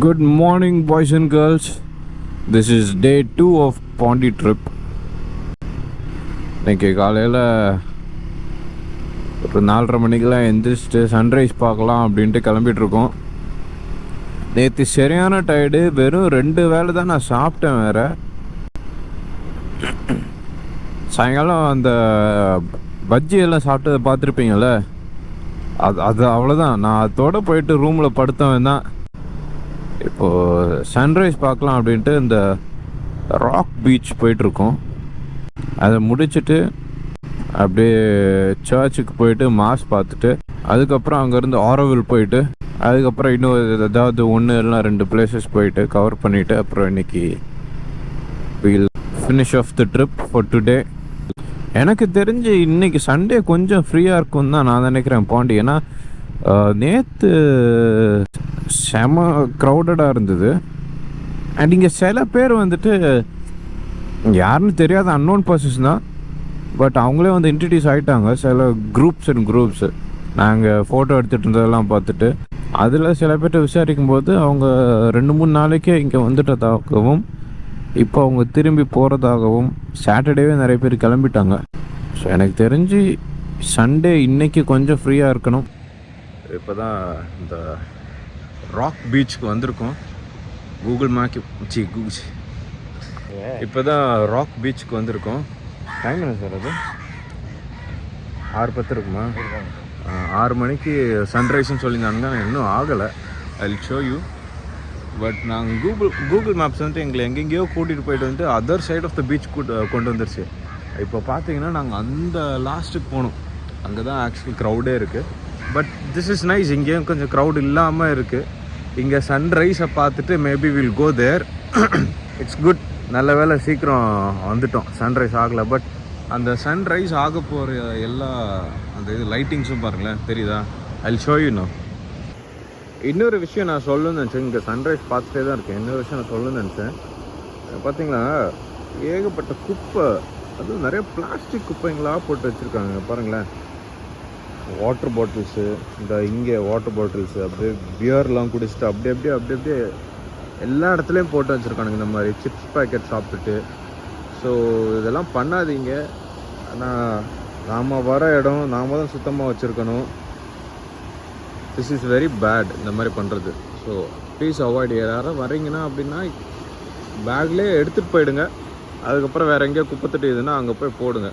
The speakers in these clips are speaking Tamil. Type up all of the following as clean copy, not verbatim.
Good morning, boys and girls. This is day 2 of Pondi trip. இன்னைக்கு காலையில் ஒரு 4:30 மணிக்கெலாம் எந்திரிச்சிட்டு சன்ரைஸ் பார்க்கலாம் அப்படின்ட்டு கிளம்பிகிட்ருக்கோம். நேற்று சரியான டயர்டு, வெறும் 2 வேளை தான் நான் சாப்பிட்டேன். வேறு சாயங்காலம் அந்த பஜ்ஜியெல்லாம் சாப்பிட்டு பார்த்துருப்பீங்கள, அது அவ்வளோதான். நான் அதோடு போயிட்டு ரூமில் படுத்தவன் தான். இப்போது சன்ரைஸ் பார்க்கலாம் அப்படின்ட்டு இந்த ராக் பீச் போயிட்டுருக்கோம். அதை முடிச்சுட்டு அப்படியே சர்ச்சுக்கு போயிட்டு மாஸ் பார்த்துட்டு அதுக்கப்புறம் அங்கேருந்து ஆரோவில் போயிட்டு அதுக்கப்புறம் இன்னும் ஏதாவது 1 இல்லைனா 2 பிளேசஸ் போயிட்டு கவர் பண்ணிவிட்டு அப்புறம் இன்றைக்கி will finish of the trip for today. எனக்கு தெரிஞ்சு இன்றைக்கி சண்டே கொஞ்சம் ஃப்ரீயாக இருக்கும் தான் நான் நினைக்கிறேன் பாண்டி. ஏன்னா நேற்று செம க்ரௌடடாக இருந்தது. அண்ட் இங்கே சில பேர் வந்துட்டு யாருன்னு தெரியாத அன்னோன் பர்சன்ஸ் தான், பட் அவங்களே வந்து இன்ட்ரடியூஸ் ஆகிட்டாங்க. சில குரூப்ஸு நாங்கள் ஃபோட்டோ எடுத்துகிட்டு இருந்ததெல்லாம் பார்த்துட்டு அதில் சில பேர்கிட்ட விசாரிக்கும் போது அவங்க 2-3 நாளைக்கே இங்கே வந்துட்டதாகவும் இப்போ அவங்க திரும்பி போகிறதாகவும் சாட்டர்டேவே நிறைய பேர் கிளம்பிட்டாங்க. ஸோ எனக்கு தெரிஞ்சு சண்டே இன்றைக்கி கொஞ்சம் ஃப்ரீயாக இருக்கணும். இப்போ தான் இந்த ராக் பீச்சுக்கு வந்திருக்கோம். கூகுள் இப்போ தான் ராக் பீச்சுக்கு வந்திருக்கோம். டைம் என்ன சார்? அது 6:10 இருக்குமா? 6 மணிக்கு சன்ரைஸ்ன்னு சொல்லியிருந்தாங்க. இன்னும் ஆகலை. I will show you. But நாங்கள் கூகுள் மேப்ஸ் வந்துட்டு எங்களை எங்கெங்கேயோ கூட்டிகிட்டு போயிட்டு வந்துட்டு other side of the beach கொண்டு வந்துருச்சு. இப்போ பார்த்தீங்கன்னா நாங்கள் அந்த லாஸ்ட்டுக்கு போகணும். அங்கே தான் ஆக்சுவலி க்ரௌடே இருக்குது. But this is nice. இங்கேயும் கொஞ்சம் க்ரௌட் இல்லாமல் இருக்குது. இங்கே சன்ரைஸை பார்த்துட்டு maybe will go there. It's good. நல்ல வேலை சீக்கிரம் வந்துட்டோம். சன்ரைஸ் ஆகலை. பட் அந்த சன்ரைஸ் ஆக போகிற எல்லா அந்த இது லைட்டிங்ஸும் பாருங்களேன், தெரியுதா? ஐ வில் ஷோ யூ நோ. இன்னொரு விஷயம் நான் சொல்லணும்னு நினச்சேன். இங்கே சன்ரைஸ் பார்த்துட்டே தான் இருக்கேன். இன்னொரு விஷயம் நான் சொல்லணும்னு நினச்சேன். பார்த்தீங்களா, ஏகப்பட்ட குப்பை, அதுவும் நிறைய பிளாஸ்டிக் குப்பைங்களாக போட்டு வச்சுருக்காங்க பாருங்களேன். வாட்டர் பாட்டில்ஸு, இந்த இங்கே வாட்டர் பாட்டில்ஸு, அப்படியே பியர்லாம் குடிச்சிட்டு அப்படியே எல்லா இடத்துலையும் போட்டு வச்சுருக்கானுங்க. இந்த மாதிரி சிப்ஸ் பேக்கெட் சாப்பிட்டுட்டு. ஸோ இதெல்லாம் பண்ணாதீங்க. ஆனால் நாம் வர இடம் நாம் தான் சுத்தமாக வச்சுருக்கணும். திஸ் இஸ் வெரி பேட் இந்த மாதிரி பண்ணுறது. So please avoid. யாராவது வரீங்கன்னா அப்படின்னா பேக்லேயே எடுத்துகிட்டு போயிடுங்க. அதுக்கப்புறம் வேறு எங்கேயோ குப்பை தட்டி இதுன்னா அங்கே போய் போடுங்க.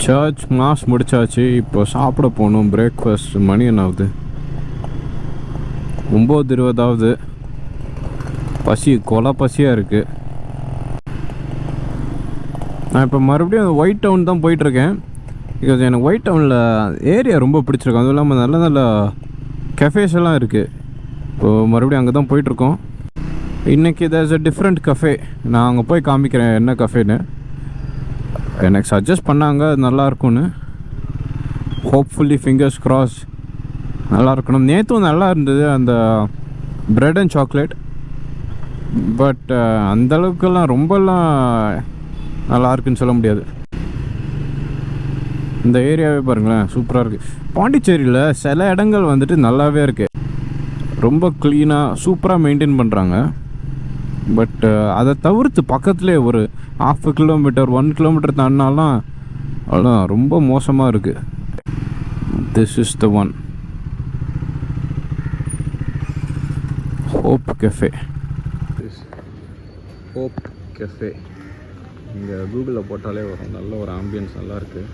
சர்ச் மாஸ் முடிச்சாச்சு. இப்போ சாப்பிட போகணும். பிரேக்ஃபாஸ்ட் மணி என்ன ஆகுது? 9:20 பசி கொலை பசியாக இருக்குது. நான் இப்போ மறுபடியும் ஒயிட் டவுன் தான் போயிட்டுருக்கேன். பிகாஸ் எனக்கு ஒயிட் டவுனில் ஏரியா ரொம்ப பிடிச்சிருக்கு. அதுவும் இல்லாமல் நல்ல நல்ல கஃபேஸ் எல்லாம் இருக்குது. இப்போது மறுபடியும் அங்கே தான் போயிட்டுருக்கோம். இன்றைக்கி தேர்ஸ் அ டிஃப்ரெண்ட் கஃபே. நான் அங்கே போய் காமிக்கிறேன் என்ன கஃபேன்னு. எனக்கு சஜஸ்ட் பண்ணாங்க அது நல்லாயிருக்கும்னு. ஹோப்ஃபுல்லி ஃபிங்கர்ஸ் க்ராஸ் நல்லா இருக்கணும். நேற்றும் நல்லா இருந்தது அந்த ப்ரெட் அண்ட் சாக்லேட். பட் அந்தளவுக்கெல்லாம் ரொம்பலாம் நல்லா இருக்குன்னு சொல்ல முடியாது. இந்த ஏரியாவே பாருங்களேன், சூப்பராக இருக்குது. பாண்டிச்சேரியில் சில இடங்கள் வந்துட்டு நல்லாவே இருக்குது, ரொம்ப க்ளீனாக சூப்பராக மெயின்டைன் பண்ணுறாங்க. பட் அதை தவிர்த்து பக்கத்துலேயே ஒரு 1/2 கிலோமீட்டர் 1 கிலோமீட்டர் தாண்டினாலாம் அதெல்லாம் ரொம்ப மோசமாக இருக்குது. This is the one, hope cafe. Hope cafe இங்கே கூகுளில் போட்டாலே வரும். நல்ல ஒரு ஆம்பியன்ஸ் நல்லா இருக்குது.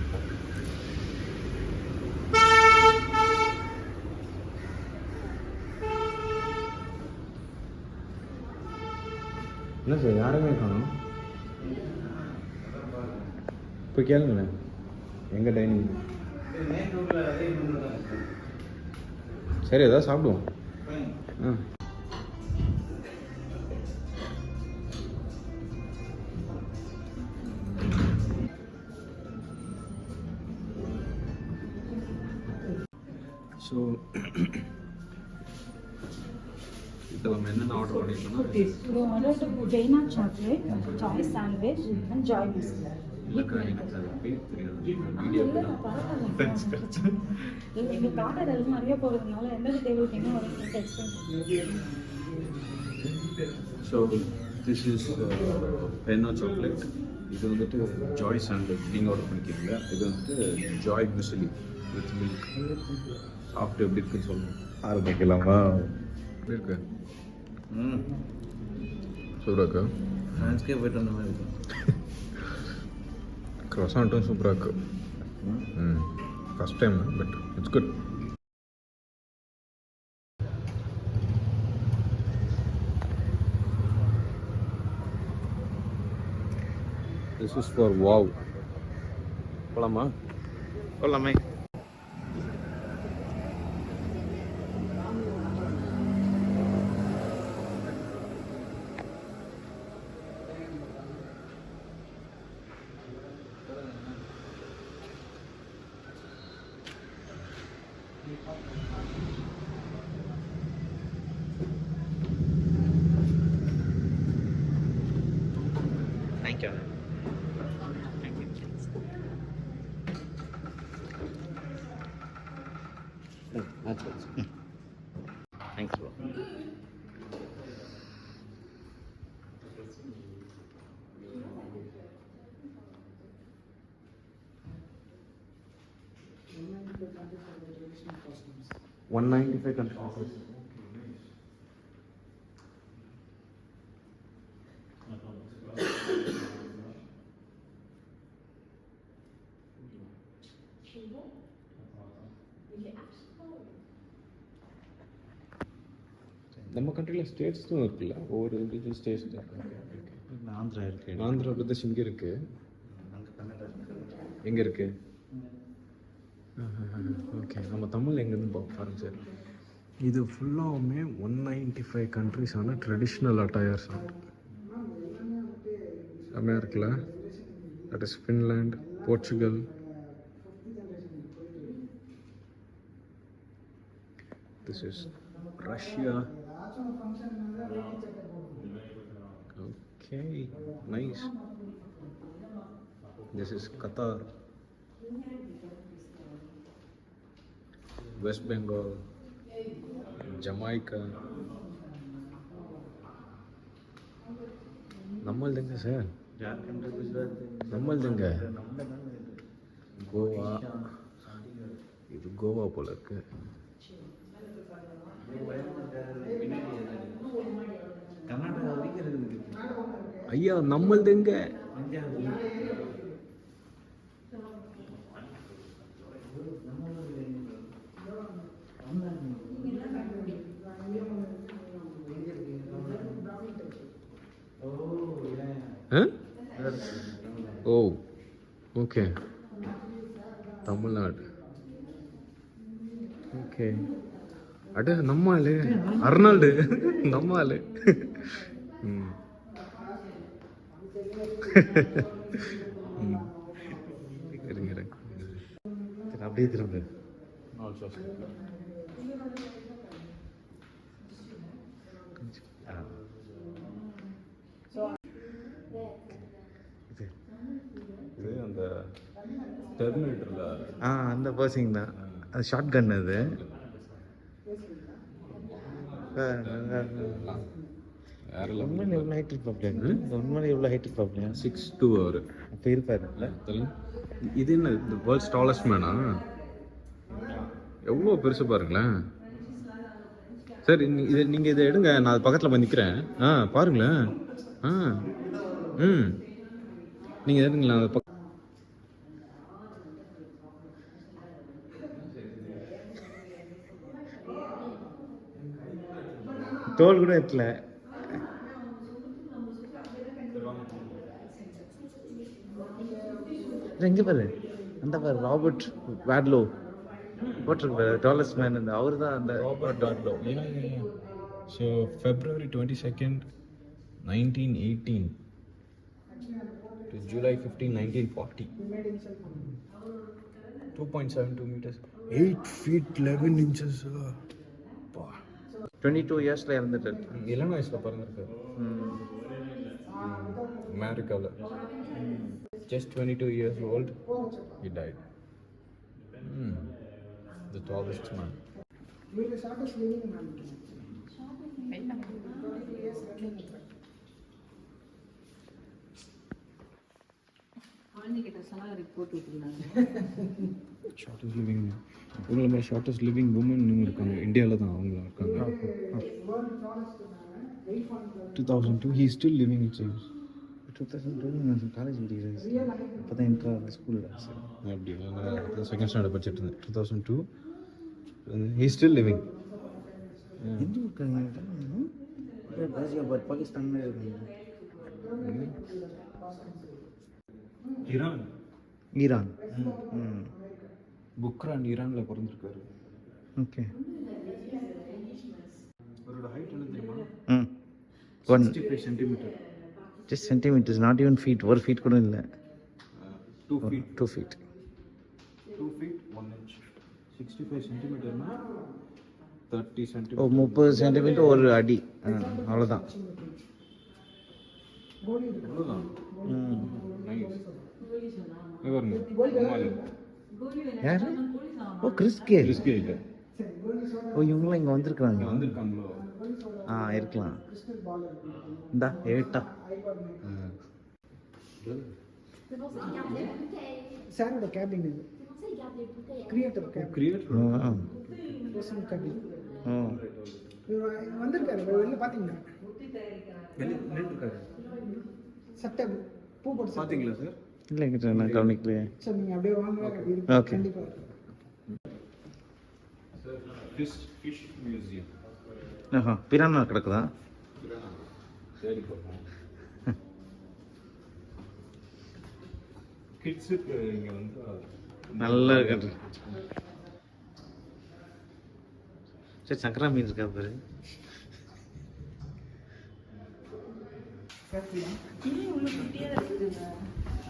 என்ன சார் யாருமே காணும்? இப்போ கேளுங்களேன், எங்கே டைனிங்? சரி ஏதாவது சாப்பிடுவோம். ஆ ஸோ இப்போ நம்ம என்னென்ன order பண்ணியிருக்கோம்னா, we ordered Jaina chocolate, joy sandwich and joy biscuit. எங்க கார்டர் எல்லாம் நிறைய போகிறதுனால எந்த டேபிளுக்கு என்ன வரும் எக்ஸ்பென்ஸ். ஸோ திஸ் இஸ் பென்னா சாக்லேட். இது வந்துட்டு ஜாய் சாண்ட்விச் நீங்கள் ஆர்டர் பண்ணிக்கிறீங்க. இது வந்துட்டு ஜாய் மிஸ்லி வித் மில்க். சாப்பிட்டு எப்படி இருக்குன்னு சொல்லணும். ஆரம்பிக்கலாமா? எப்படி இருக்கு? சூப்பராக இருக்கா? ஃப்ரான்ஸ்க்கே போய்ட்டு வந்த மாதிரி இருக்கும். க்ரொசாண்ட்டும் சூப்பராக இருக்கு. First time but it's good. This is for wow. போகலாமா? போகலாமே. Thank you. Thank you. That's good. Thanks, bro. $195 countries. நம்ம கண்ட்ரியில் ஸ்டேட்ஸும் இருக்குல்ல, ஒவ்வொரு இண்டிவிஜுவல் ஸ்டேட்ஸ் இருக்கு. ஆந்திரா இருக்கு, ஆந்திரா பிரதேஷ் இங்கே இருக்குது. எங்கே இருக்குது? ஓகே, நம்ம தமிழ் எங்கேருந்து பாருங்க சார். இது ஃபுல்லாகவுமே 195 கண்ட்ரிஸான ட்ரெடிஷ்னல் அட்டையர்ஸ் செம்மையாக இருக்குல்ல. That is Finland, Portugal, this is Russia. Okay, nice. This is Qatar, West Bengal, Jamaica, நம்மள்துங்க சார், ஜார்க்கண்ட் குஜராத் நம்மள்துங்க கோவா. இது கோவா போல இருக்கு. கர்நாடகா வரைக்கும் இருக்குது. ஐயா நம்மள்துங்க. Oh okay, Tamil Nadu. ஓகே, அட நம்ம ஆளு அர்னால்டு, நம்ம ஆளு. ம். இருங்க இருங்க. அப்படியே திரும்ப இது அந்த டெர்மினேட்டர்ல அந்த பர்சிங் தான். அது ஷார்ட் கன் அது. வேற உண்மையில எவ்வளோ ஹைட் இருப்பாப்லையா? உண்மையில எவ்வளோ ஹைட் இருப்பாப்லையா? 6'2" அவரு. அப்போ இருப்பாருல்ல. இது என்ன இந்த வேர்ல்ட்ஸ் டாலஸ்ட் மேனா? எவ்வளோ பெருசு பாருங்களேன். சரி, இதை நீங்கள் இதை எடுங்க, நான் அது பக்கத்தில் போய் நிற்கிறேன். பாருங்களேன். நீங்கள் எடுங்களா அது தோல் கூட எட்டல. எங்க பாரு, அந்த பாரு ராபர்ட் வேட்லோ போட்டிருக்கு பாரு, டாலஸ்ட் மேன். அந்த அவர் தான் அந்த Robert Wadlow. So February 22nd, 1918 to July 15, 1940. 2.72 meters, 8 feet 11 inches. 22 இயர்ஸ்ல இறந்துட்டாரு. இலனாய்ஸில் பிறந்திருக்காரு, அமெரிக்காவில். Just 22 years old, he died. The tallest man. Shortest living, உங்களை மாதிரி ஷார்ட்டஸ்ட் லிவிங் உமன் இருக்காங்க இந்தியாவில் தான். அவங்க இருக்காங்க. 2002 he is still living it seems. 2002 college படிக்கிறேன். இப்போ தான் என்ட்ரு ஸ்கூலில். அப்படியா? செகண்ட் ஸ்டாண்டர்ட் படிச்சுட்டு இருந்தேன். 2002 he is still living. எந்த இருக்காங்க? பாகிஸ்தான் இருக்காங்க. ஈரான். புக்ரான் ஈரானில் பிறந்திருக்காரு. ஓகே. அவரோட ஹைட் என்ன தெரியுமா? 65 centimetre. Just centimetres, not even feet. ஒரு ஃபீட் கூட இல்லை. 2 feet. 2 feet 1 inch. 65 சென்டிமீட்டர்னா 30 ஓ, சென்டிமீட்டர். 30 சென்டிமீட்டர் ஒரு அடி. அவ்வளோதான். அவ்வளோதான். நைஸ். பாருங்க, யாரு? ஓ, கிறிஸ்கே. ரிஸ்கே இல்லை. ஓ, இவங்களாம் இங்கே வந்திருக்காங்க. வந்திருக்காங்களோ? இருக்கலாம். இந்தா ஏட்டா. சாரோட கேபின் இது. Creator cabin. Creator. Personal cabin. வந்திருக்காரு வெளில பாத்தீங்களா? சட்டை பூ போட்டு பார்த்தீங்களா சார்? இல்லை கிட்ட நான் கவனிக்கலையே. சார் நீங்க அப்படியே வாங்க. ஓகே. கண்டிப்பா. Fish museum. பிரானா கிடக்குதா? சரி பார்ப்போம். கிட்ஸுக்கு இங்கே வந்து நல்லா இருக்கு. சரி, சங்கரா மீன் இருக்கா பாரு.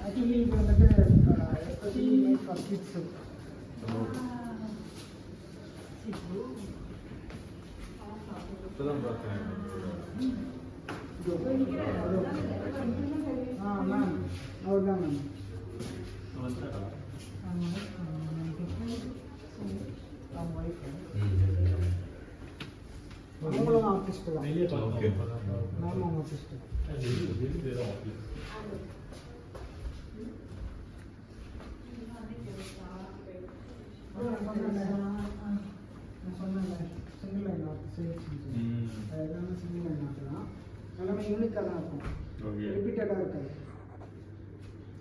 ஆக்சுவலி இப்போ வந்துட்டு எஸ்பெஷலி ஃபார் கிட்ஸ். இப்போதான் பார்த்தேன். மேம் அவர் தான் மேம். அவங்களும் ஆர்டிஸ்ட் தான். ஓகே. ஆமாம் சிஸ்டர். நான் சொன்னேன்ல சிங்கிள் லைன் ஆர்ட் சிஎக்சி எல்லாமே சிங்கிள் லைன் ஆர்ட் தான். எல்லாமே யூனிக்காக தான் இருக்கும், ரிப்பீட்டடாக இருக்காது.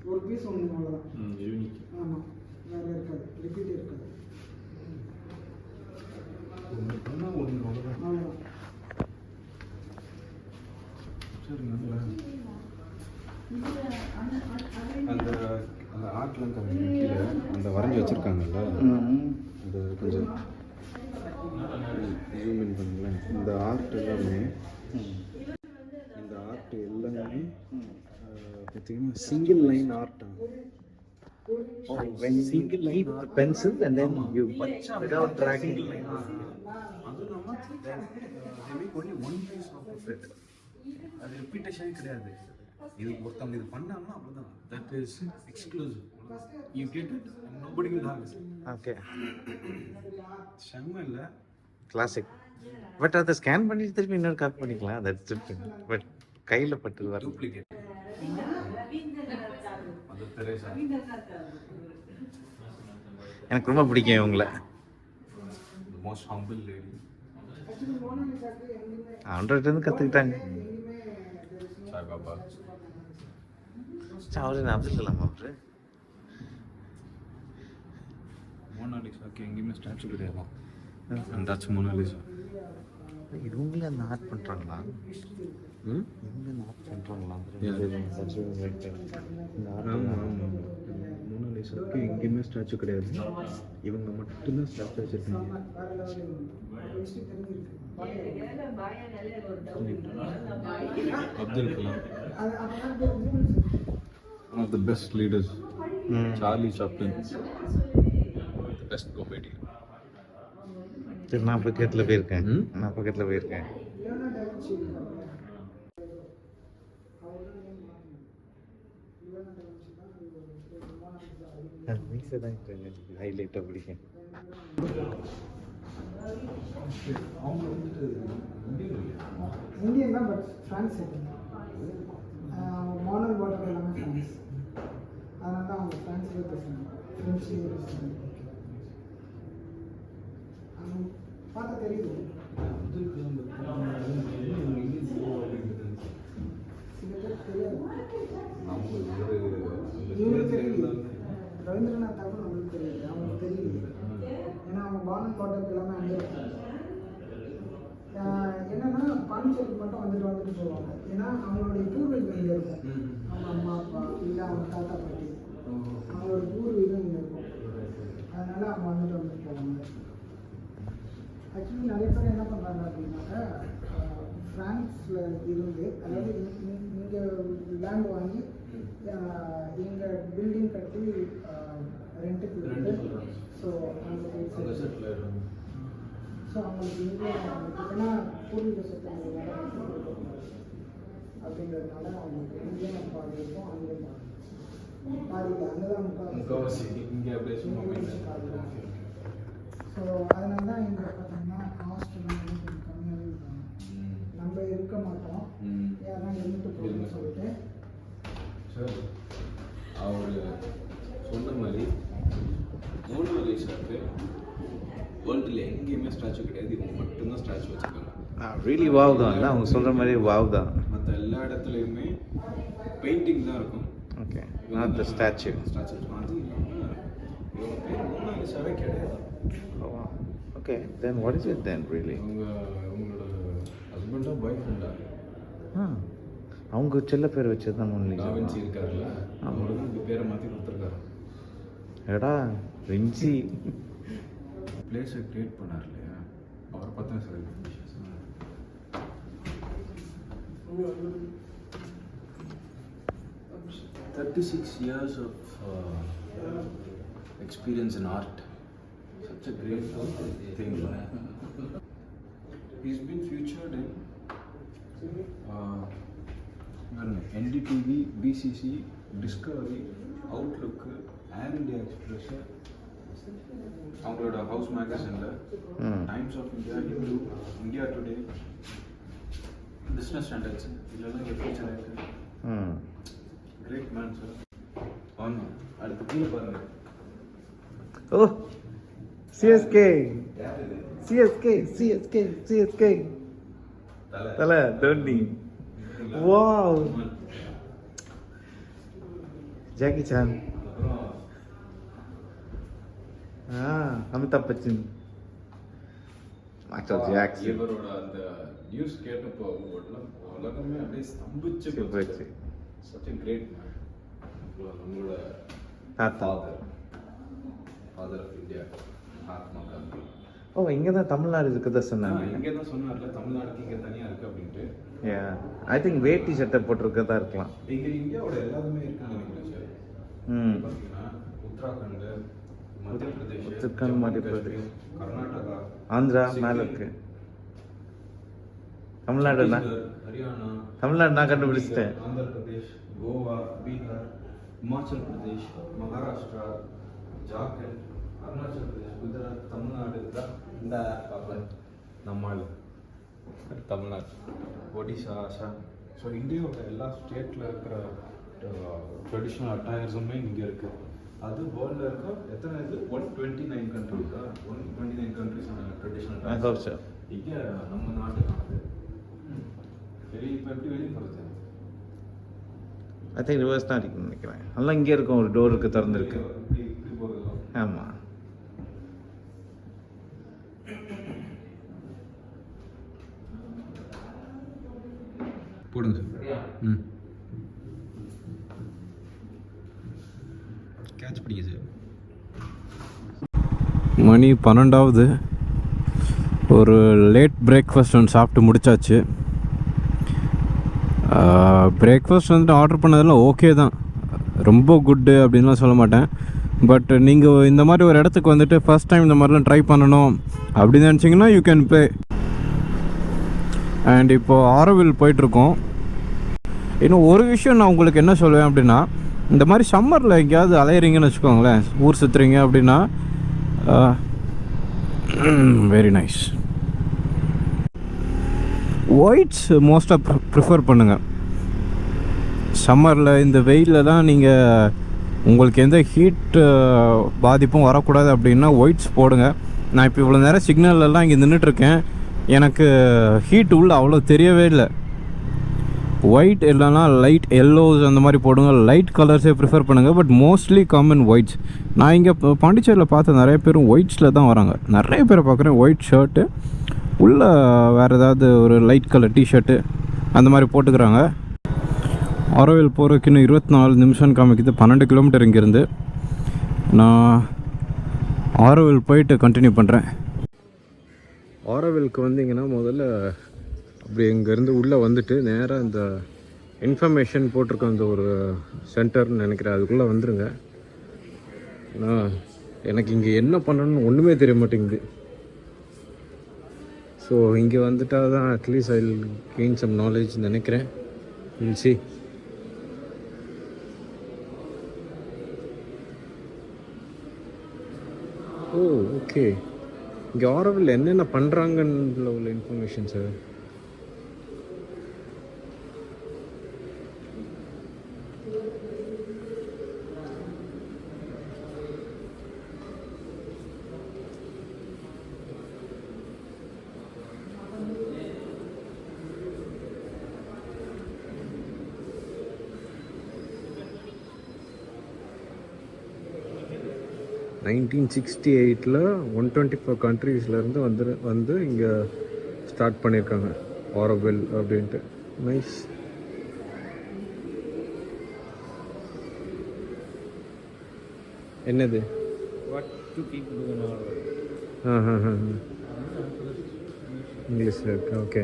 ஒரு பீஸ் ஒன்று அவ்வளோதான். யூனிக். ஆமாம், வேறு இருக்காது, ரிப்பீட் இருக்காது, அவ்வளோதான். அந்த அந்த ஆர்ட்லாம் கீழே அந்த வரைஞ்சி வச்சுருக்காங்கல்ல, அது கொஞ்சம் ஜூம் இன் பண்ணுங்களேன். இந்த ஆர்ட் எல்லாமே பார்த்தீங்கன்னா single line art. when you keep the pencil and then you without dragging. அதுவும் இல்லாமல் they make only one piece of it. அது ரிப்பீட்டேஷனே கிடையாது. இது ஒருத்தவங்க இது பண்ணாங்கன்னா அவ்வளோதான். That is exclusive. You get it and nobody will have it. Okay, செம்ம இல்லை? கிளாசிக். பட் அதை ஸ்கேன் பண்ணிட்டு திருப்பி இன்னொரு காப்பி பண்ணிக்கலாம், தட்ஸ் டிஃப்ரெண்ட். பட் கையில் பட்டு வர டூப்ளிகேட். அது தெரேசா எனக்கு ரொம்ப பிடிக்கும் இவங்கள. the most humble lady. அவன்கிட்ட கற்றுக்கிட்டாங்க. சாய் பாபா. அவரு நான் அப்துல் கலாம் அவரு. மோனாலிசாக்கு எங்கேயுமே ஸ்டாச்சு கிடையாது. And that's Mona Lisa. இவங்களே அந்த ஆர்ட் பண்ணுறாங்களா? இவங்க அந்த ஆர்ட் பண்ணுறாங்களா? மோனாலிசாக்கு எங்கேயுமே ஸ்டாச்சு கிடையாது. இவங்க மட்டும்தான் ஸ்டாச்சு வச்சுருக்காங்க. Abdul Kalam, one of the best leaders. Charlie Chaplin, the best comedian. சரி, நான் பக்கத்தில் போயிருக்கேன். நான் பக்கத்தில் போயிருக்கேன். மீசை தான் ஹைலைட்டாக பிடிக்கும். அவங்க வந்துட்டு இந்தியன் தான், பட் ஃப்ரான்ஸ் மாடல் வாட்டர் எல்லாமே ஃப்ரான்ஸ். அதனால தான் அவங்க ஃப்ரான்ஸ்லேயே பேசுகிறாங்க, ஃப்ரெண்ட்ஸ்லேயே பேசுகிறாங்க. பார்த்தா தெரியுது. அப்துல் கலாம் சில பேர் தெரியாது. அவங்க இவங்களுக்கு தெரியுது, ரவீந்திரநாத் தாக்கூர் அவங்களுக்கு தெரியுது, அவங்களுக்கு தெரியுது. ஏன்னா அவங்க பானல் வாட்டர் எல்லாமே அங்கே இருக்காங்க. என்னன்னா பாண்டிச்சேரிக்கு மட்டும் வந்துட்டு போவாங்க. ஏன்னா அவங்களுடைய பூர்வீகம் இங்கே இருக்கும். அவங்க அம்மா அப்பா இல்லை அவங்க தாத்தா பாட்டி அவங்களோட பூர்வீகம் இங்கே இருக்கும். அதனால அவங்க வந்துட்டு போவாங்க. ஆக்சுவலி நிறைய பேர் என்ன பண்ணுறாங்க அப்படின்னாக்கா, ஃப்ரான்ஸில் இருந்து, அதாவது இங்கே லேண்ட் வாங்கி இங்கே பில்டிங் கட்டி ரெண்ட்டுக்கு விட்டு, ஸோ அங்கே ஸோ அவங்களுக்கு இங்கே ஏன்னா பூர்வீக சொத்து அப்படிங்கிறதுனால அவங்களுக்கு இந்தியன் பாதி இருக்கும், அங்கே பாதியில் அங்கே தான் முக்கால்வாசி இங்கே அப்படியே ஸோ அதனால தான் இங்கே பார்த்தீங்கன்னா காஸ்ட் எல்லாம் கொஞ்சம் கம்மியாகவே இருக்காங்க. நம்ம இருக்க மாட்டோம், யாரெல்லாம் இருந்துட்டு போகணும்னு சொல்லிட்டு. சார் அவர் சொன்ன மாதிரி மோனாலிசாக்கு வேர்ல்டில் எங்கேயுமே ஸ்டாச்சு கிடையாது. இவங்க மட்டும்தான் ஸ்டாச்சு வச்சுருக்காங்க. ரியலி வாவ் தான் இல்லை, அவங்க சொல்கிற மாதிரி வாவ் தான். மற்ற எல்லா இடத்துலையுமே பெயிண்டிங் தான் இருக்கும். Okay, not the statue. Statue இருக்கும். அது இல்லாமல் இவங்க பேர் மோனாலிசாவே கிடையாது. Okay, then what is it then really? அவங்களோட ஹஸ்பண்டா பாய் ஃப்ரெண்டா? அவங்க செல்ல பேர் வச்சது தான் மோனாலிசா. டாவின்சி இருக்காருல்ல, அவங்களுக்கு இந்த பேரை மாற்றி கொடுத்துருக்காரு. எடா வின்சி பிளேஸை கிரியேட் பண்ணார் இல்லையா, அவரை பார்த்தா sir 36 years of experience in art. Such a great thing. He's been featured in NDTV, BCC, Discovery, Outlook, and India Express, அவங்களோட ஹவுஸ் மேகசினில், Times of India, Hindu, India today, business standards இதெல்லாம் இங்கே ஃபியூச்சர் இருக்குது. Great man sir. ஆமாம், அடுத்து கீழே பாருங்கள். Oh CSK CSK CSK CSK தல Dhoni. Wow Jackie Chan. Amitabh Bachchan. Michael Jackson. இவரோட அந்த நியூஸ் கேட்டப்போ உலகமே அப்படியே ஸ்தம்பிச்சு போச்சு. Such a great man. நம்மளோட தாத்தா father of India Mahatma Gandhi. Oh இங்கே தான் தமிழ்நாடு இருக்குதா சொன்னாங்க. இங்கே தான் சொன்னார்ல, தமிழ்நாடுக்கு இங்கே தனியாக இருக்குது அப்படின்ட்டு. ஐ திங்க் வேட்டி சட்டை போட்டிருக்கதா இருக்கலாம். இங்கே இந்தியாவோட எல்லாருமே இருக்குன்னு நினைக்கிறேன் சார். பார்த்தீங்கன்னா உத்தராகண்ட், மத்திய பிரதேஷ், உத்தராகண்ட், மத்திய பிரதேஷ், கர்நாடகா, ஆந்திரா மேலே இருக்கு. தமிழ்நாடு ஹரியானா, தமிழ்நாடு நான் கண்டுபிடிச்சிட்டேன். ஆந்திர பிரதேஷ், கோவா, பீகார், இமாச்சல் பிரதேஷ், மகாராஷ்டிரா, ஜார்க்கண்ட், அருணாச்சல் பிரதேஷ், குஜராத், தமிழ்நாடு தான் இந்த பார்ப்பேன். நம்மால் தமிழ்நாடு, ஒடிசா, அசாம். ஸோ இந்தியாவோட எல்லா ஸ்டேட்டில் இருக்கிற ட்ரெடிஷ்னல் அட்டையர்ஸுமே இங்கே இருக்குது. அது வேர்ல்டில் இருக்க எத்தனை இது 129 கண்ட்ரிஸா 129 கண்ட்ரிஸ் ட்ரெடிஷ்னல் இங்கே நம்ம நாட்டுக்கானது. வெளியே இப்போ எப்படி வெளியே போகிறது? ஐ திங்க் ரிவர்ஸ் தான் இருக்குன்னு நினைக்கிறேன். எல்லாம் இங்கே இருக்கும், ஒரு டோர் இருக்குது, திறந்துருக்கு. இப்படி போகிறது. ஆமாம். போடுங்க சார். கேட்ச் பிடிங்க சார். மணி 12. ஒரு லேட் பிரேக்ஃபாஸ்ட் ஒன்று சாப்பிட்டு முடிச்சாச்சு. பிரேக்ஃபாஸ்ட் வந்துட்டு ஆர்டர் பண்ணதெல்லாம் ஓகே தான், ரொம்ப குட்டு அப்படின்லாம் சொல்ல மாட்டேன். பட் நீங்கள் இந்த மாதிரி ஒரு இடத்துக்கு வந்துட்டு ஃபஸ்ட் டைம் இந்த மாதிரிலாம் ட்ரை பண்ணணும் அப்படின்னு நினச்சிங்கன்னா யூ கேன் பே. அண்ட் இப்போது ஆரோவில் போயிட்டுருக்கோம். இன்னும் ஒரு விஷயம் நான் உங்களுக்கு என்ன சொல்லுவேன் அப்படின்னா, இந்த மாதிரி சம்மரில் எங்கேயாவது அலையிறீங்கன்னு வச்சுக்கோங்களேன், ஊர் சுற்றுறீங்க அப்படின்னா வெரி நைஸ். ஒயிட்ஸ் மோஸ்ட்டாக ப்ரிஃபர் பண்ணுங்கள். சம்மரில் இந்த வெயிலெலாம் நீங்கள் உங்களுக்கு எந்த ஹீட் பாதிப்பும் வரக்கூடாது அப்படின்னா ஒயிட்ஸ் போடுங்க. நான் இப்போ இவ்வளோ நேரம் சிக்னல்லாம் இங்கே நின்றுட்டுருக்கேன், எனக்கு ஹீட் உள்ள அவ்வளோ தெரியவே இல்லை. ஒயிட் இல்லைனா லைட் எல்லோஸ் அந்த மாதிரி போடுங்க. லைட் கலர்ஸே ப்ரிஃபர் பண்ணுங்கள், பட் மோஸ்ட்லி காமன் ஒயிட்ஸ். நான் இங்கே பாண்டிச்சேரியில் பார்த்த நிறைய பேரும் ஒயிட்ஸில் தான் வராங்க. நிறைய பேரை பார்க்குறேன் ஒயிட் ஷர்ட்டு உள்ள வேறு ஏதாவது ஒரு லைட் கலர் டிஷர்ட்டு அந்த மாதிரி போட்டுக்கிறாங்க. ஆரோவில் போகிறதுக்கு இன்னும் 24 நிமிஷம் காமிக்குது. 12 கிலோமீட்டர் இங்கேருந்து. நான் ஆரோவில் போயிட்டு கண்டினியூ பண்ணுறேன். ஆரோவிலுக்கு வந்தீங்கன்னா முதல்ல அப்படி இங்கேருந்து உள்ளே வந்துட்டு நேராக இந்த இன்ஃபர்மேஷன் போட்டிருக்க அந்த ஒரு சென்டர்னு நினைக்கிறேன், அதுக்குள்ளே வந்துடுங்க. நான் எனக்கு இங்கே என்ன பண்ணணும்னு ஒன்றுமே தெரிய மாட்டேங்குது. ஸோ இங்கே வந்துட்டால் தான் at least I will gain some knowledge நினைக்கிறேன். Will see. ஓ ஓகே, இங்கே ஆரோவில் என்னென்ன பண்ணுறாங்கன்ற உள்ள இன்ஃபர்மேஷன் சார். (1968) 124 கண்ட்ரீஸ்லேருந்து வந்து இங்கே ஸ்டார்ட் பண்ணியிருக்காங்க ஆரோவில் அப்படின்ட்டு. நைஸ். என்னது? இங்கிலீஷில் இருக்கு. ஓகே.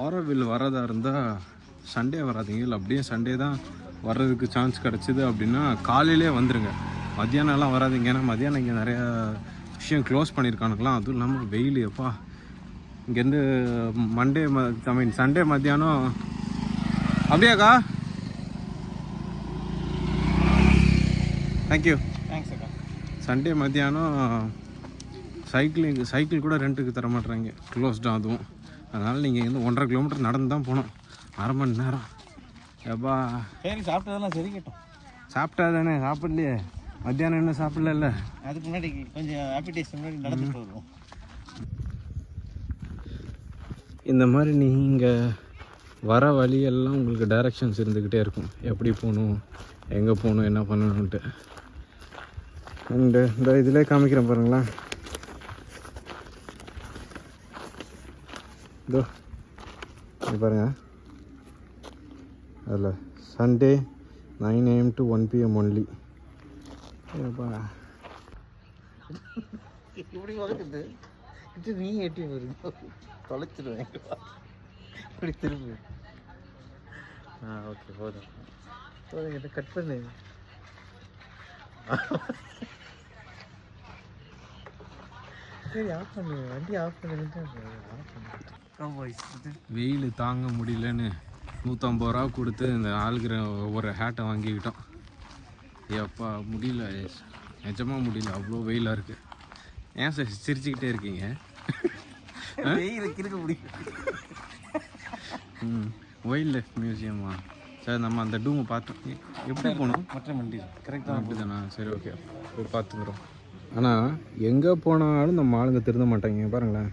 ஆரோவில் வரதா இருந்தால் சண்டே வராதிங்க, இல்லை அப்படியே சண்டே தான் வர்றதுக்கு சான்ஸ் கிடச்சிது அப்படின்னா காலையிலே வந்துடுங்க. மத்தியானம்லாம் வராதிங்க, ஏன்னா மத்தியானம் இங்கே நிறையா விஷயம் க்ளோஸ் பண்ணியிருக்கானுங்களாம். அதுவும் இல்லாமல் வெயில் எப்பா இங்கேருந்து மண்டே சண்டே மத்தியானம். அப்படியாக்கா? தேங்க்யூ. தேங்க்ஸ் அக்கா. சண்டே மத்தியானம் சைக்கிள் கூட ரெண்ட்டுக்கு தர மாட்டுறாங்க, க்ளோஸ் தான் அதுவும். அதனால் நீங்கள் வந்து 1.5 கிலோமீட்டர் நடந்து தான் போகணும், 1/2 மணி நேரம். எப்பா சரி, சாப்பிட்டதெல்லாம் சரி கேட்டோம். சாப்பிட்டா தானே? சாப்பிட்லையே, மத்தியானம் இன்னும் சாப்பிடல. அதுக்கு முன்னாடி கொஞ்சம் ஆப்பிடைஸ் முன்னாடி நடந்துட்டு வருவோம். இந்த மாதிரி நீங்கள் வர வழியெல்லாம் உங்களுக்கு டைரக்ஷன்ஸ் இருந்துக்கிட்டே இருக்கும், எப்படி போகணும், எங்கே போகணும், என்ன பண்ணணுன்ட்டு. அண்டு இந்த இதிலே காமிக்கிறேன் பாருங்களேன். இதோ இது பாருங்கள், அதில் Sunday 9 AM to 1 PM only. ஏப்பா இப்படி வளர்க்குது, இது நீ எட்டி வருங்க, தொலைச்சிடுவேன். இப்படி திரும்பி. ஓகே, போதும் போதும், இதை கட் பண்ணு. சரி, ஆஃப் பண்ணு, வண்டி ஆஃப் பண்ணிட்டு ஆஃப் பண்ணு. வெயில் தாங்க முடியலன்னு 150 ரூபா கொடுத்து இந்த ஆளுக்கிற ஒவ்வொரு ஹேட்டை வாங்கிக்கிட்டோம். எப்பா முடியல, நிஜமாக முடியல, அவ்வளோ வெயிலாக இருக்குது. ஏன் சார் சிரிச்சுக்கிட்டே இருக்கீங்க? வெயில் கிறுக்க முடியும். வைல்ட் லைஃப் மியூசியமா சார்? நம்ம அந்த டூமை பார்த்தோம், எப்படி போகணும்? மற்ற வண்டி கரெக்டாக அப்படி தானா? சரி, ஓகே, போய் பார்த்துக்குறோம். ஆனால் எங்கே போனாலும் நம்ம ஆளுங்க திருந்த மாட்டாங்க. பாருங்களேன்,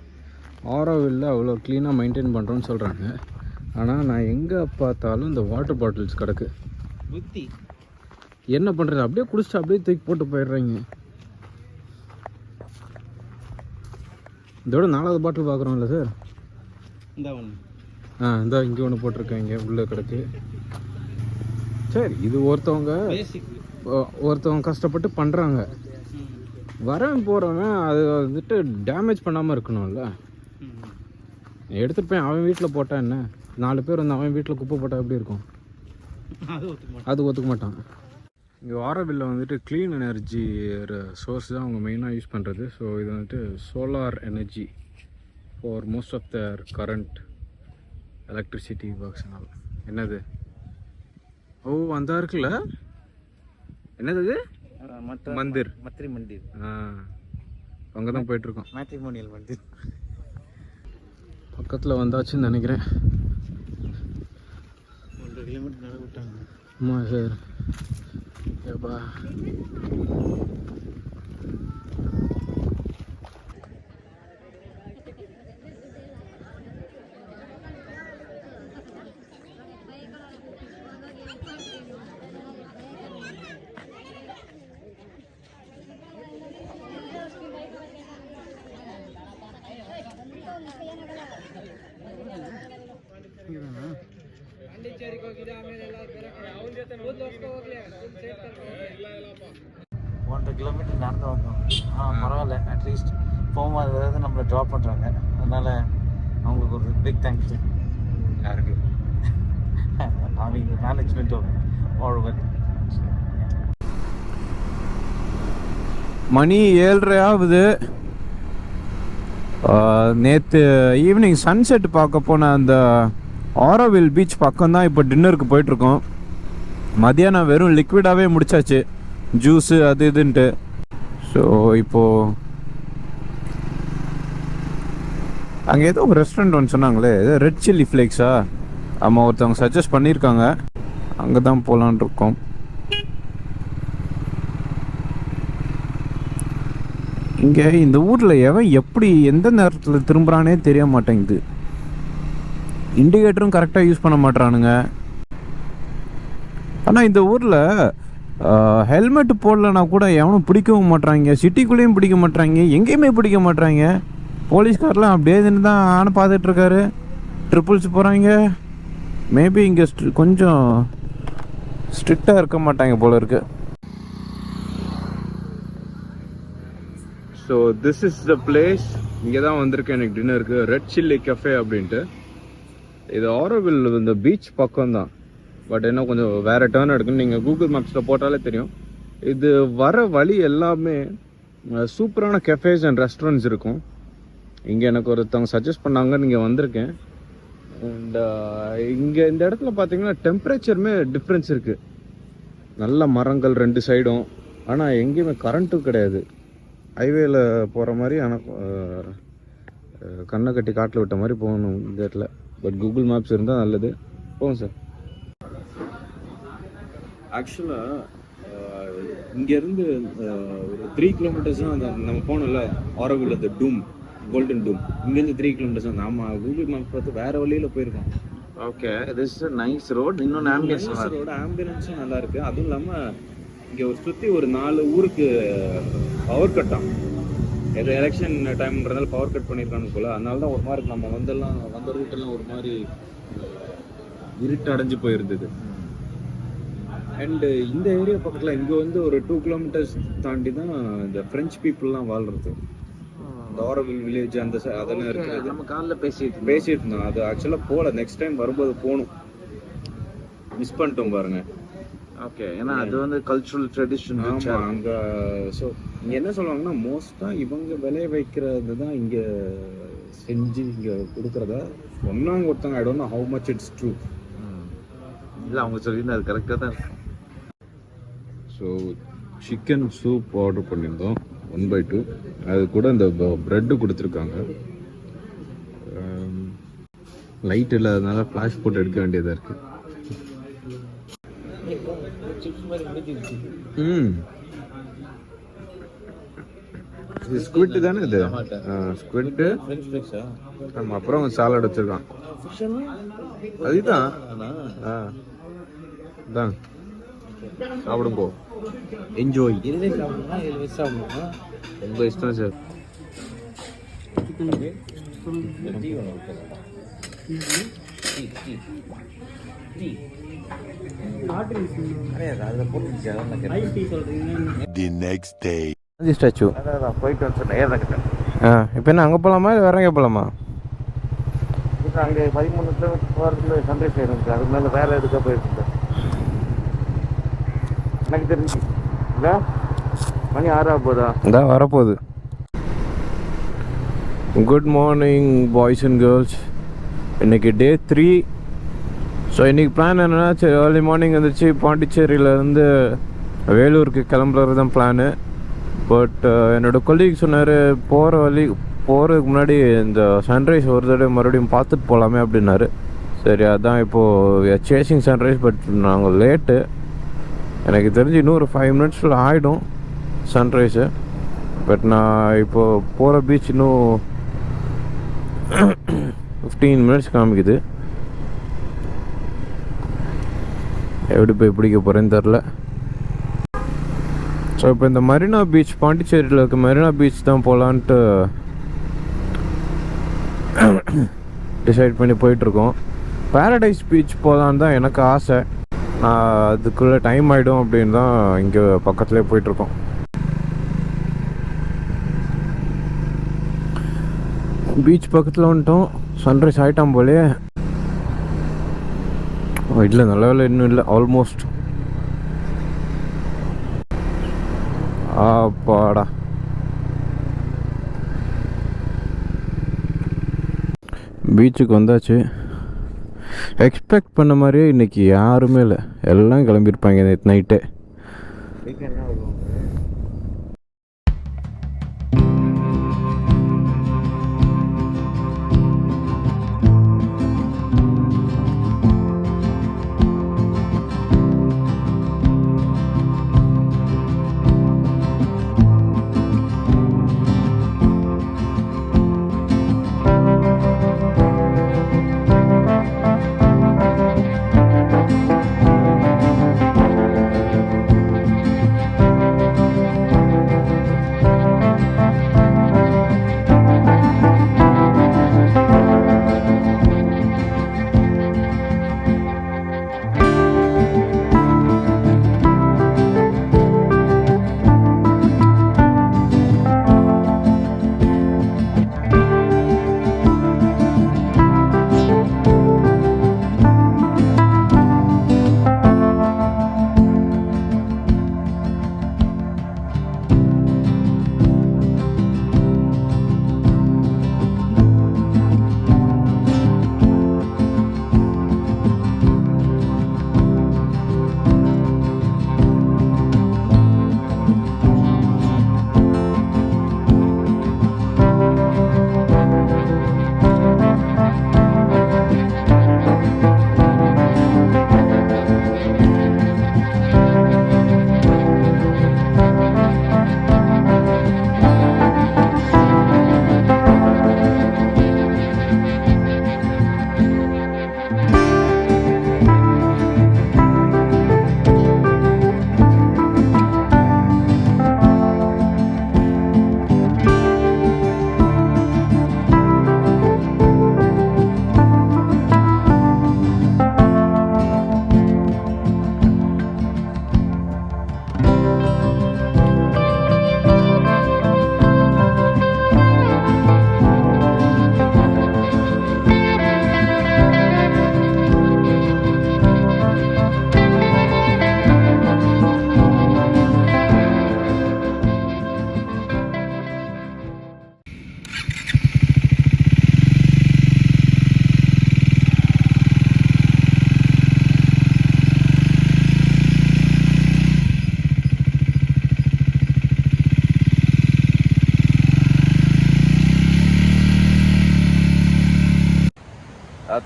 ஆரோவில்ல அவ்வளோ க்ளீனாக மெயின்டைன் பண்ணுறோன்னு சொல்கிறாங்க. ஆனால் நான் எங்கே பார்த்தாலும் இந்த வாட்டர் பாட்டில்ஸ் கிடக்கு. புத்தி என்ன பண்ணுறது, அப்படியே குடிச்சிட்டு அப்படியே தூக்கி போட்டு போயிடுறாங்க. இதோட 4வது பாட்டில் பார்க்குறோம்ல சார்? இந்த ஒன்று இந்த இங்கே ஒன்று போட்டிருக்காங்க, உள்ளே கிடக்கு. சரி, இது ஒருத்தவங்க கஷ்டப்பட்டு பண்ணுறாங்க. வரவன் போகிறவன் அது வந்துட்டு டேமேஜ் பண்ணாமல் இருக்கணும்ல. எடுத்துகிட்டு போய் அவன் வீட்டில் போட்டால் என்ன? 4 பேர் வந்து அவன் வீட்டில் குப்பை போட்டால் எப்படி இருக்கும்? அது ஒத்துக்க மாட்டான். இங்கே ஆரோவில்ல வந்துட்டு க்ளீன் எனர்ஜி சோர்ஸ் தான் அவங்க மெயினாக யூஸ் பண்ணுறது. ஸோ இது வந்துட்டு solar energy for most of their current electricity ஒர்க்ஸ்னால. என்னது? ஓ, அந்த இருக்குல்ல, என்னது அது? மந்திர். மத்திரி மந்திர். அங்கே தான் போயிட்டுருக்கோம். மேட்ரிமோனியல் மந்திர். பக்கத்தில் வந்தாச்சுன்னு நினைக்கிறேன். 1 கிலோமீட்டர் நட விட்டாங்க. ஆமாம் சார். ஏப்பா ஒன்றரை கிலோமீட்டர் நடந்து வந்தோம். பரவாயில்ல, அட்லீஸ்ட் போகும்போது ஏதாவது நம்மளை ட்ராப் பண்ணுறாங்க. அதனால் அவங்களுக்கு ஒரு பிக் தேங்க்ஸ். யாருக்கு? அவங்க மேனேஜ்மெண்ட்டும் ஓவர். மணி 7:30 ஆகுது. நேற்று ஈவினிங் சன்செட் பார்க்க போன அந்த ஆரோவில் பீச் பக்கம் தான் இப்போ டின்னருக்கு போயிட்டுருக்கோம். மதியானம் வெறும் லிக்விடாகவே முடிச்சாச்சு, ஜூஸு அது இதுன்ட்டு. ஸோ இப்போது அங்கே ஏதோ ஒரு ரெஸ்டாரண்ட் ஒன்று சொன்னாங்களே, ஏதோ ரெட் சில்லி ஃப்ளேக்ஸா? ஆமாம், ஒருத்தவங்க சஜஸ்ட் பண்ணியிருக்காங்க, அங்கே தான் போகலான் இருக்கோம். இங்கே இந்த ஊரில் எவன் எப்படி எந்த நேரத்தில் திரும்புகிறானே தெரிய மாட்டேங்குது. இண்டிகேட்டரும் கரெக்டாக யூஸ் பண்ண மாட்றானுங்க. ஆனால் இந்த ஊரில் ஹெல்மெட் போடலனா கூட எவனும் பிடிக்கவும் மாட்றாங்க, சிட்டிக்குள்ளேயும் பிடிக்க மாட்றாங்க, எங்கேயுமே பிடிக்க மாட்றாங்க. போலீஸ்காரெலாம் அப்படியே தான் ஆன பார்த்துட்ருக்காரு, ட்ரிபிள்ஸ் போகிறாங்க. மேபி இங்கே கொஞ்சம் ஸ்ட்ரிக்டாக இருக்க மாட்டாங்க போல இருக்கு. So this is the place. இங்கே தான் வந்திருக்கேன் எனக்கு டின்னருக்கு. ரெட் சில்லி கஃபே அப்படின்ட்டு. இது ஆரோவில் இந்த பீச் பக்கம் தான், பட் என்ன கொஞ்சம் வேறு டேர்ன் எடுக்கணும். நீங்கள் கூகுள் மேப்ஸில் போட்டாலே தெரியும். இது வர வழி எல்லாமே சூப்பரான கெஃபேஸ் அண்ட் ரெஸ்டாரண்ட்ஸ் இருக்கும். இங்கே எனக்கு ஒருத்தவங்க சஜஸ்ட் பண்ணாங்க, நீங்கள் வந்திருக்கேன். அண்ட் இங்கே இந்த இடத்துல பார்த்தீங்கன்னா டெம்பரேச்சருமே டிஃப்ரென்ஸ் இருக்குது. நல்ல மரங்கள் 2 சைடும், ஆனால் எங்கேயுமே கரண்ட்டும் கிடையாது. ஹைவேல போகிற மாதிரி, ஆனால் கண்ணை கட்டி காட்டில் விட்ட மாதிரி போகணும் இந்த இடத்துல. பட் கூகுள் மேப்ஸ் இருந்தால் நல்லது. போகும் சார். ஆக்சுவலாக இங்கேருந்து ஒரு 3 கிலோமீட்டர்ஸ் தான் அந்த நம்ம போனோம்ல ஆரோவில், அந்த டூம், கோல்டன் டூம், இங்கேருந்து 3 கிலோமீட்டர்ஸ் தான். நம்ம கூகுள் மேப் பார்த்து வேறு வழியில் போயிருக்கோம். Okay, this is nice road. இன்னொன்று ஆம்புலன்ஸும் நல்லா இருக்குது. அதுவும் இல்லாமல் இங்கே ஒரு சுற்றி ஒரு 4 ஊருக்கு பவர் கட்டாம். எது எலெக்ஷன் டைம்ன்றதால பவர் கட் பண்ணியிருக்காங்க போல். அதனால தான் ஒரு மாதிரி நம்ம வந்த ரூட்டெல்லாம் ஒரு மாதிரி இருட்டு அடைஞ்சு போயிருந்தது. அண்டு இந்த ஏரியா பக்கத்தில் இங்கே வந்து ஒரு 2 கிலோமீட்டர்ஸ் தாண்டி தான் இந்த ஃப்ரெஞ்ச் பீப்புளெலாம் வாழ்கிறது. இந்த ஆரோவில் வில்லேஜ் அந்த அதெல்லாம் இருக்குது. நம்ம காலில் பேசிட்டு இருந்தோம். அது ஆக்சுவலாக போகல. நெக்ஸ்ட் டைம் வரும்போது போகணும். மிஸ் பண்ணிட்டோம் பாருங்க. ஓகே, ஏன்னா அது வந்து கல்ச்சுரல் ட்ரெடிஷன். ஆமாம், அங்கே ஸோ இங்கே என்ன சொல்லுவாங்கன்னா மோஸ்ட்டாக இவங்க விளைய வைக்கிறது தான் இங்கே செஞ்சு இங்கே கொடுக்குறதா சொன்னாங்க ஒருத்தவங்க. I don't know how much it's true. இல்லை, அவங்க சொல்லியிருந்தா அது கரெக்டாக தான் இருக்கும். ஸோ சிக்கன் சூப் ஆர்டர் பண்ணியிருந்தோம் 1/2. அது கூட இந்த ப்ரெட்டு கொடுத்துருக்காங்க. லைட் இல்லாததுனால ஃப்ளாஷ் போட்டு எடுக்க வேண்டியதாக இருக்குது. இது ஸ்குவிட் தானே? இது ஸ்குவிட்டு. ஆமாம், அப்புறம் சாலட் வச்சுருக்கான். அதுதான் தான் சாப்பிடும் போ. என்ஜாய். ரொம்ப இஷ்டம் sir. The next day. Statue போயிட்டு வந்து இப்போ என்ன அங்கே போகலாமா இல்லை வேற எங்கே போகலாமா? அங்கே 13 கிலோமீட்டர் போகிறதுல சன்ரைஸ் இருந்துச்சு. அதுக்கு மேலே வேறு எதுக்காக போயிருந்தேன் எனக்கு தெரிஞ்சு. இல்லை, மணி 6 ஆக போதா? இதான் வரப்போகுது. Good morning boys and girls. இன்றைக்கி டே 3. ஸோ இன்றைக்கி பிளான் என்னென்னா, சரி ஏர்லி மார்னிங் வந்துச்சு பாண்டிச்சேரியிலேருந்து வேலூருக்கு கிளம்புறது தான் பிளானு. பட் என்னோடய கொலீக் சொன்னார், போகிறதுக்கு முன்னாடி இந்த சன்ரைஸ் ஒரு தடவை மறுபடியும் பார்த்துட்டு போகலாமே அப்படின்னாரு. சரி, அதான் இப்போது சேசிங் சன்ரைஸ். பட் நாங்கள் லேட்டு. எனக்கு தெரிஞ்சு இன்னும் ஒரு 5 மினிட்ஸில் ஆகிடும் சன்ரைஸு. பட் நான் இப்போது போகிற பீச் இன்னும் 15 மினிட்ஸ் காமிக்குது. எப்படி போய் பிடிக்க போகிறேன்னு தெரில. ஸோ இப்போ இந்த மரீனா பீச், பாண்டிச்சேரியில் இருக்க மரீனா பீச் தான் போகலான்ட்டு டிசைட் பண்ணி போயிட்டுருக்கோம். பேரடைஸ் பீச் போகலான்னு தான் எனக்கு ஆசை. நான் அதுக்குள்ளே டைம் ஆகிடும் அப்படின்னு தான் இங்கே பக்கத்துலேயே போயிட்டுருக்கோம். பீச் பக்கத்தில் வந்துட்டோம். சன்ரைஸ் ஆகிட்டான் போலே. இல்லை, நல்ல வேலை இன்னும் இல்லை. ஆல்மோஸ்ட். ஆப்பாடா. பீச்சுக்கு வந்தாச்சு. எக்ஸ்பெக்ட் பண்ண மாதிரியே இன்றைக்கி யாருமே இல்லை. எல்லாம் கிளம்பியிருப்பாங்க நேற்று நைட்டே.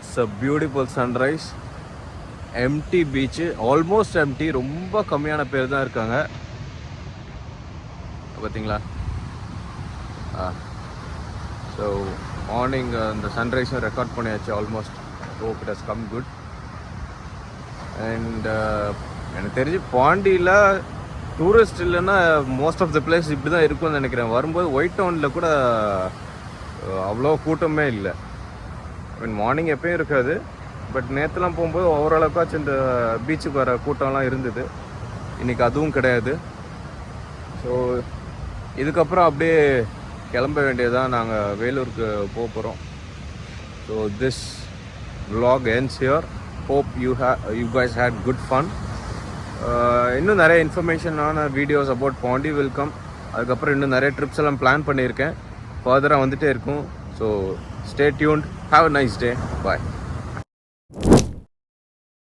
It's a beautiful sunrise. Empty beach, almost empty, ரொம்ப கம்மியான பேர் தான் இருக்காங்க. பார்த்தீங்களா? ஸோ மார்னிங் இந்த சன்ரைஸும் ரெக்கார்ட் பண்ணியாச்சு almost. Hope it has come good. And எனக்கு தெரிஞ்சு பாண்டியில் டூரிஸ்ட் இல்லைன்னா மோஸ்ட் ஆஃப் த பிளேஸ் இப்படி தான் இருக்கும்னு நினைக்கிறேன். வரும்போது ஒயிட் டவுனில் கூட அவ்வளோ கூட்டமே இல்லை. ஐ மீன் மார்னிங் எப்பயும் இருக்காது, பட் நேற்றுலாம் போகும்போது ஓரளவுக்காச்சும் இந்த பீச்சுக்கு வர கூட்டம்லாம் இருந்தது. இன்றைக்கி அதுவும் கிடையாது. ஸோ இதுக்கப்புறம் அப்படியே கிளம்ப வேண்டியதான். நாங்கள் வேலூருக்கு போக போகிறோம். So this vlog ends here. Hope you guys had good fun. இன்னும் நிறைய இன்ஃபர்மேஷனான videos about Pondy will come. அதுக்கப்புறம் இன்னும் நிறைய ட்ரிப்ஸ் எல்லாம் பிளான் பண்ணியிருக்கேன். ஃபர்தராக வந்துகிட்டே இருக்கும். So stay tuned. Have a nice day. Bye.